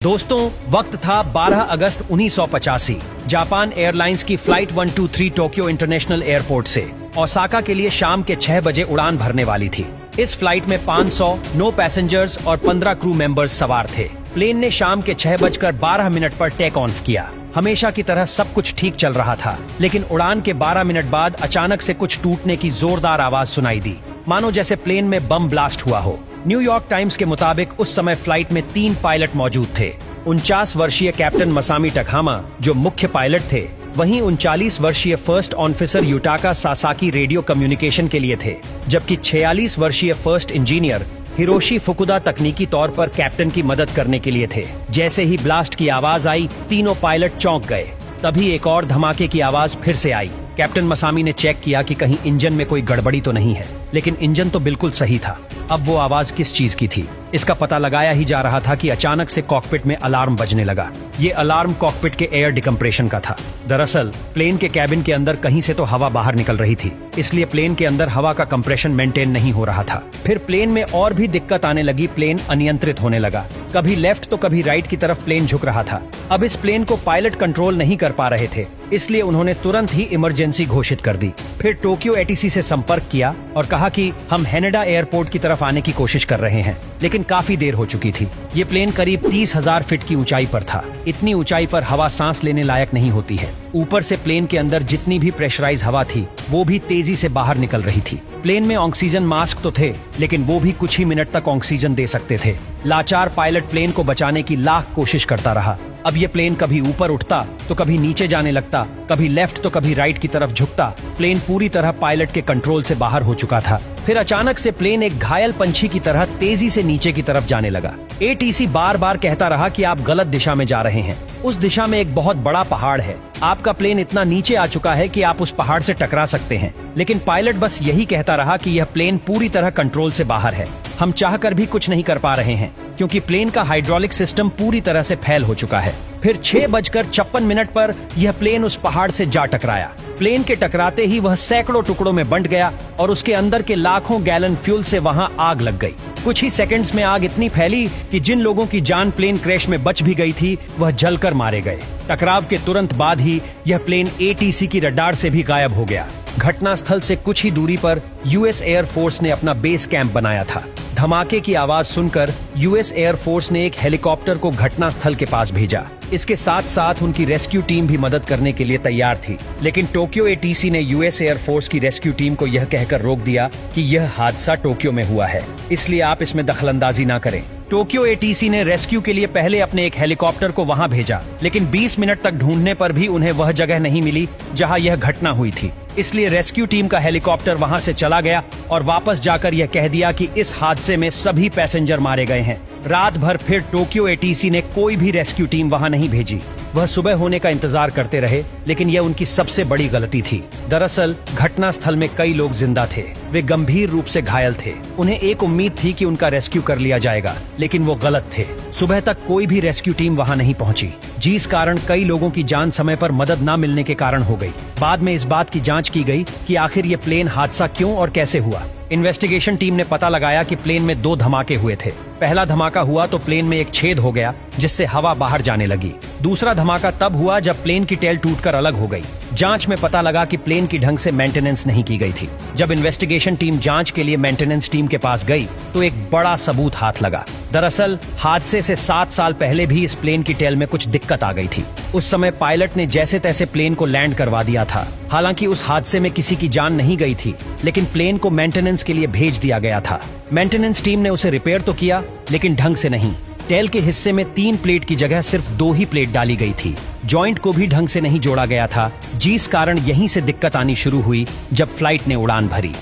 दोस्तों, वक्त था 12 अगस्त 1985। जापान एयरलाइंस की फ्लाइट 123 टोक्यो इंटरनेशनल एयरपोर्ट से ओसाका के लिए शाम के 6 बजे उड़ान भरने वाली थी। इस फ्लाइट में 500 नो पैसेंजर्स और 15 क्रू मेंबर्स सवार थे। प्लेन ने शाम के 6:12 पर टेक ऑफ किया। हमेशा की तरह सब कुछ ठीक चल रहा था, लेकिन उड़ान के 12 मिनट बाद अचानक से कुछ टूटने की जोरदार आवाज सुनाई दी, मानो जैसे प्लेन में बम ब्लास्ट हुआ हो। न्यूयॉर्क टाइम्स के मुताबिक उस समय फ्लाइट में 3 पायलट मौजूद थे। 49 वर्षीय कैप्टन मसामी टकहामा जो मुख्य पायलट थे, वहीं 39 वर्षीय first officer Yutaka Sasaki radio communication के लिए थे, जबकि 46 वर्षीय फर्स्ट इंजीनियर हिरोशी फुकुदा तकनीकी तौर पर कैप्टन की मदद करने के लिए थे। जैसे ही ब्लास्ट की आवाज आई, तीनों पायलट चौंक गए। तभी एक और धमाके की आवाज फिर से आई। कैप्टन मसामी ने चेक किया कि कहीं इंजन में कोई गड़बड़ी तो नहीं है, लेकिन इंजन तो बिल्कुल सही था। अब वो आवाज किस चीज की थी, इसका पता लगाया ही जा रहा था कि अचानक से कॉकपिट में अलार्म बजने लगा। ये अलार्म कॉकपिट के एयर डिकम्प्रेशन का था। दरअसल प्लेन के कैबिन के अंदर कहीं से तो हवा बाहर निकल रही थी, इसलिए प्लेन के अंदर हवा का कंप्रेशन मेंटेन नहीं हो रहा था। फिर प्लेन में और भी दिक्कत आने लगी। प्लेन अनियंत्रित होने लगा। कभी लेफ्ट तो कभी राइट की तरफ प्लेन झुक रहा था। अब इस प्लेन को पायलट कंट्रोल नहीं कर पा रहे थे, इसलिए उन्होंने तुरंत ही इमरजेंसी घोषित कर दी। फिर टोक्यो एटीसी से संपर्क किया और कहा कि हम हैनेडा एयरपोर्ट की तरफ आने की कोशिश कर रहे हैं, लेकिन काफी देर हो चुकी थी। ये प्लेन करीब 30,000 फीट की ऊंचाई पर था। इतनी ऊंचाई पर हवा सांस लेने लायक नहीं होती है। ऊपर से प्लेन के अंदर जितनी भी प्रेशराइज हवा थी, वो भी तेजी से बाहर निकल रही थी। प्लेन में ऑक्सीजन मास्क तो थे, लेकिन वो भी कुछ ही मिनट तक ऑक्सीजन दे सकते थे। लाचार पायलट प्लेन को बचाने की लाख कोशिश करता रहा। अब ये प्लेन कभी ऊपर उठता तो कभी नीचे जाने लगता, कभी लेफ्ट तो कभी राइट की तरफ झुकता। प्लेन पूरी तरह पायलट के कंट्रोल से बाहर हो चुका था। फिर अचानक से प्लेन एक घायल पंछी की तरह तेजी से नीचे की तरफ जाने लगा। एटीसी बार बार कहता रहा कि आप गलत दिशा में जा रहे हैं। उस दिशा में एक बहुत बड़ा पहाड़ है। आपका प्लेन इतना नीचे आ चुका है कि आप उस पहाड़ से टकरा सकते हैं। लेकिन पायलट बस यही कहता रहा कि यह प्लेन पूरी तरह कंट्रोल से बाहर है। हम चाहकर भी कुछ नहीं कर पा रहे हैं, क्योंकि प्लेन का हाइड्रोलिक सिस्टम पूरी तरह से फेल हो चुका है। फिर 6:56 पर यह प्लेन उस पहाड़ से जा टकराया। प्लेन के टकराते ही वह सैकड़ों टुकड़ों में बंट गया और उसके अंदर के लाखों गैलन फ्यूल से वहां आग लग गई। कुछ ही सेकंड्स में आग इतनी फैली कि जिन लोगों की जान प्लेन क्रैश में बच भी गई थी, वह जलकर मारे गए। टकराव के तुरंत बाद ही यह प्लेन एटीसी की रडार से भी गायब हो गया। घटनास्थल से कुछ ही दूरी पर यूएस एयरफोर्स ने अपना बेस कैंप बनाया था। धमाके की आवाज सुनकर यूएस एयरफोर्स ने एक हेलीकॉप्टर को घटनास्थल के पास भेजा। इसके साथ साथ उनकी रेस्क्यू टीम भी मदद करने के लिए तैयार थी, लेकिन टोक्यो एटीसी ने यूएस एयरफोर्स की रेस्क्यू टीम को यह कहकर रोक दिया कि यह हादसा टोक्यो में हुआ है, इसलिए आप इसमें दखलंदाजी ना करें। टोक्यो एटीसी ने रेस्क्यू के लिए पहले अपने एक हेलीकॉप्टर को वहां भेजा, लेकिन 20 मिनट तक ढूंढने पर भी उन्हें वह जगह नहीं मिली जहां यह घटना हुई थी। इसलिए रेस्क्यू टीम का हेलीकॉप्टर वहां से चला गया और वापस जाकर यह कह दिया कि इस हादसे में सभी पैसेंजर मारे गए हैं। रात भर फिर टोक्यो एटीसी ने कोई भी रेस्क्यू टीम वहां नहीं भेजी। वह सुबह होने का इंतजार करते रहे, लेकिन यह उनकी सबसे बड़ी गलती थी। दरअसल घटनास्थल में कई लोग जिंदा थे। वे गंभीर रूप से घायल थे। उन्हें एक उम्मीद थी कि उनका रेस्क्यू कर लिया जाएगा, लेकिन वो गलत थे। सुबह तक कोई भी रेस्क्यू टीम वहां नहीं पहुंची, जिस कारण कई लोगों की जान समय पर मदद न मिलने के कारण हो गई। बाद में इस बात की जांच की गई कि आखिर ये प्लेन हादसा क्यों और कैसे हुआ। इन्वेस्टिगेशन टीम ने पता लगाया कि प्लेन में 2 धमाके हुए थे। पहला धमाका हुआ तो प्लेन में एक छेद हो गया, जिससे हवा बाहर जाने लगी। दूसरा धमाका तब हुआ जब प्लेन की टेल टूटकर अलग हो गई। जांच में पता लगा कि प्लेन की ढंग से मेंटेनेंस नहीं की गई थी। जब इन्वेस्टिगेशन टीम जांच के लिए मेंटेनेंस टीम के पास गई तो एक बड़ा सबूत हाथ लगा। दरअसल हादसे से 7 साल पहले भी इस प्लेन की टेल में कुछ दिक्कत आ गई थी। उस समय पायलट ने जैसे तैसे प्लेन को लैंड करवा दिया था। हालांकि उस हादसे में किसी की जान नहीं गई थी, लेकिन प्लेन को मेंटेनेंस के लिए भेज दिया गया था। मेंटेनेंस टीम ने उसे रिपेयर तो किया, लेकिन ढंग से नहीं। टेल के हिस्से में 3 प्लेट की जगह सिर्फ 2 ही प्लेट डाली गई थी। जॉइंट को भी ढंग से नहीं जोड़ा गया था, जिस कारण यहीं से दिक्कत आनी शुरू हुई जब फ्लाइट ने उड़ान भरी।